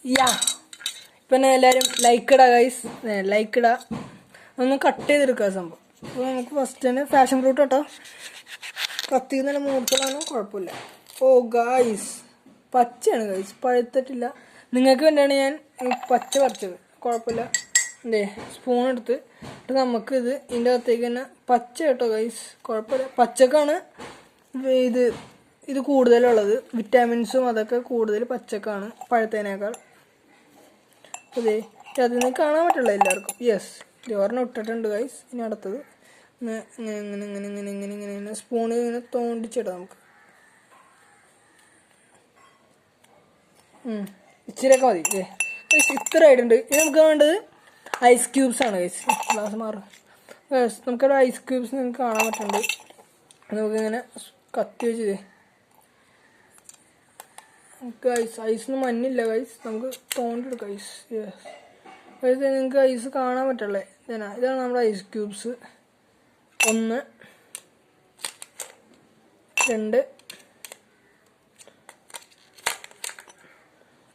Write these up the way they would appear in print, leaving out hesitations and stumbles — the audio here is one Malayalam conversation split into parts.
യാ ഇപ്പം എല്ലാവരും ലൈക്ക് ഇടാ ഗൈസ്, ലൈക്ക് ഇടാ. ഒന്ന് കട്ട് ചെയ്തെടുക്കുക സംഭവം. അപ്പോൾ നമുക്ക് ഫസ്റ്റ് തന്നെ ഫാഷൻ ഫ്രൂട്ട് കേട്ടോ. കത്തി നല്ല മൂർത്തതാണ്, കുഴപ്പമില്ല. ഓ ഗൈസ് പച്ചയാണ് ഗൈസ്, പഴുത്തിട്ടില്ല. നിങ്ങൾക്ക് വേണ്ടിയാണ് ഞാൻ പച്ച പറിച്ചത്, കുഴപ്പമില്ല. എന്തേ സ്പൂൺ എടുത്ത് നമുക്കിത് ഇതിൻ്റെ അകത്തേക്ക് തന്നെ പച്ച കേട്ടോ ഗൈസ്, കുഴപ്പമില്ല. പച്ചക്കാണ് ഇത് കൂടുതലുള്ളത്, വിറ്റാമിൻസും അതൊക്കെ കൂടുതൽ പച്ചക്കാണ് പഴുത്തതിനേക്കാൾ. അതെ അതിൽ നിന്ന് കാണാൻ പറ്റുള്ളൂ എല്ലാവർക്കും. യെസ് ഒരെണ്ണം ഇട്ടിട്ടുണ്ട് ഗൈസ്. ഇനി അടുത്തത് ഇങ്ങനെ ഇങ്ങനെ ഇങ്ങനെ ഇങ്ങനെ ഇങ്ങനെ ഇങ്ങനെ ഇങ്ങനെ സ്പൂണിൽ ഇങ്ങനെ തോണ്ടിച്ചിടാം നമുക്ക്. ഇച്ചിരിയൊക്കെ മതി. ഇത്ര ആയിട്ടുണ്ട്. ഇനി നമുക്ക് വേണ്ടത് ഐസ് ക്യൂബ്സ് ആണ് ഗൈസ്. ഗ്ലാസ് മാറും ഗൈസ്. നമുക്കവിടെ ഐസ് ക്യൂബ്സ് നിങ്ങൾക്ക് കാണാൻ പറ്റുന്നുണ്ട്. നമുക്കിങ്ങനെ കത്തി വെച്ച് ഗൈസ് ഐസൊന്നും മഞ്ഞില്ല ഗൈസ്, നമുക്ക് തോണ്ടിയെടുക്കാം ഐസ്. യെസ് നിങ്ങൾക്ക് ഐസ് കാണാൻ പറ്റുള്ളേ. ഇതാണ് നമ്മുടെ ഐസ് ക്യൂബ്സ്. 1 2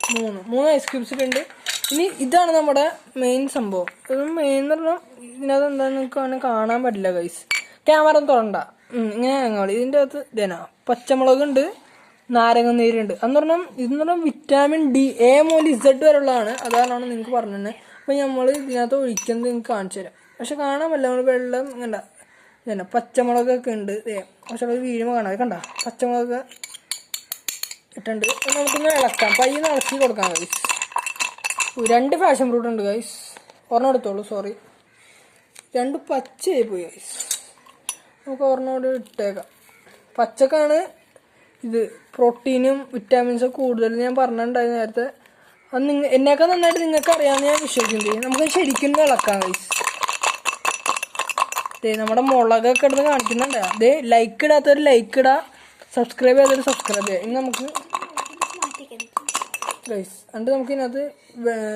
3 ഐസ് ക്യൂബ്സ് ഉണ്ട്. ഇനി ഇതാണ് നമ്മുടെ മെയിൻ സംഭവം. ഇത് മെയിൻ എന്ന് പറഞ്ഞാൽ ഇതിനകത്ത് എന്താണെന്ന് നിങ്ങൾക്ക് അങ്ങനെ കാണാൻ പറ്റില്ല ഗൈസ്. ക്യാമറ തുറണ്ട, ഇങ്ങനെ ഞങ്ങൾ ഇതിൻ്റെ അകത്ത് പച്ചമുളകുണ്ട്, നാരങ്ങ നീരുണ്ട്. എന്ന് പറഞ്ഞാൽ ഇതെന്ന് പറഞ്ഞാൽ വിറ്റാമിൻ ഡി എ മുതൽ ഇസഡ് വരെ ഉള്ളതാണ്. അതാണ് നിങ്ങൾക്ക് പറഞ്ഞത്. അപ്പം നമ്മൾ ഇതിനകത്ത് ഒഴിക്കുന്നത് നിങ്ങൾക്ക് കാണിച്ചു തരാം. പക്ഷെ കാണാൻ പറ്റില്ല, നമ്മൾ വെള്ളം കണ്ട പച്ചമുളകൊക്കെ ഉണ്ട്. പച്ചമുളക് വീഴുമ്പോൾ കാണാം, കണ്ട പച്ചമുളകൊക്കെ ഇട്ടുണ്ട്. നമുക്കൊന്ന് ഇളക്കാം, പയ്യൊന്ന് ഇളക്കി കൊടുക്കാം ഗൈസ്. 2 ഫാഷൻ ഫ്രൂട്ട് ഉണ്ട് ഗൈസ്, ഒരെണ്ണം എടുത്തോളൂ. സോറി 2 പച്ചയായി പോയി ഗൈസ്. നമുക്ക് ഒരെണ്ണം ഇട്ടേക്കാം. പച്ചക്കാണ് ഇത് പ്രോട്ടീനും വിറ്റാമിൻസും കൂടുതൽ ഞാൻ പറഞ്ഞിട്ടുണ്ടായിരുന്നു നേരത്തെ. അത് എന്നേക്കാൾ നന്നായിട്ട് നിങ്ങൾക്ക് അറിയാമെന്ന് ഞാൻ വിശ്വസിക്കുന്നത്. നമുക്ക് ശരിക്കും ഇളക്കാം ഗൈസ്. നമ്മുടെ മുളകൊക്കെ ഇടുന്ന് കാണിക്കുന്നുണ്ട്. അതേ ലൈക്ക് ഇടാത്തൊരു ലൈക്ക് ഇടാ, സബ്സ്ക്രൈബ് ചെയ്യാത്തൊരു സബ്സ്ക്രൈബ് ചെയ്യുക. ഇനി നമുക്ക് ഗൈസ് എന്നിട്ട് നമുക്ക് ഇതിനകത്ത്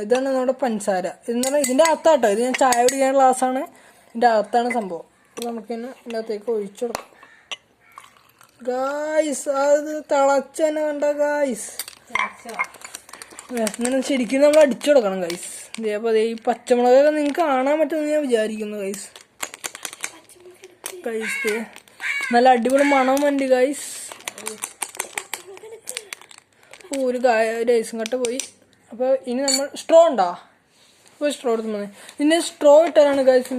ഇതാണ് നമ്മുടെ പഞ്ചസാര. ഇതെന്ന് പറഞ്ഞാൽ ഇതിൻ്റെ അകത്താട്ടോ, ഇത് ഞാൻ ചായ കുടിക്കാൻ ഗ്ലാസ്സാണ്, ഇതിൻ്റെ അകത്താണ് സംഭവം. അപ്പോൾ നമുക്ക് തന്നെ ഇതിൻ്റെ അകത്തേക്ക് ഒഴിച്ചു കൊടുക്കാം ഗായ്സ്. അത് തിളച്ച് തന്നെ കണ്ട ഗായ്സ്. ഇങ്ങനെ ശരിക്കും നമ്മൾ അടിച്ചു കൊടുക്കണം ഗൈസ്. അപ്പോൾ ഈ പച്ചമുളകൊക്കെ നിങ്ങൾക്ക് കാണാൻ പറ്റുമെന്ന് ഞാൻ വിചാരിക്കുന്നു ഗൈസ്. ഗൈസ് നല്ല അടിപൊളി മണം ഉണ്ട് ഗൈസ്. ഒരു ഐസും കട്ട പോയി. അപ്പോൾ ഇനി നമ്മൾ സ്ട്രോ ഉണ്ടോ? ഇപ്പോൾ സ്ട്രോ എടുത്ത് ഇതിൻ്റെ സ്ട്രോ ഇട്ടാലാണ് ഗൈസ്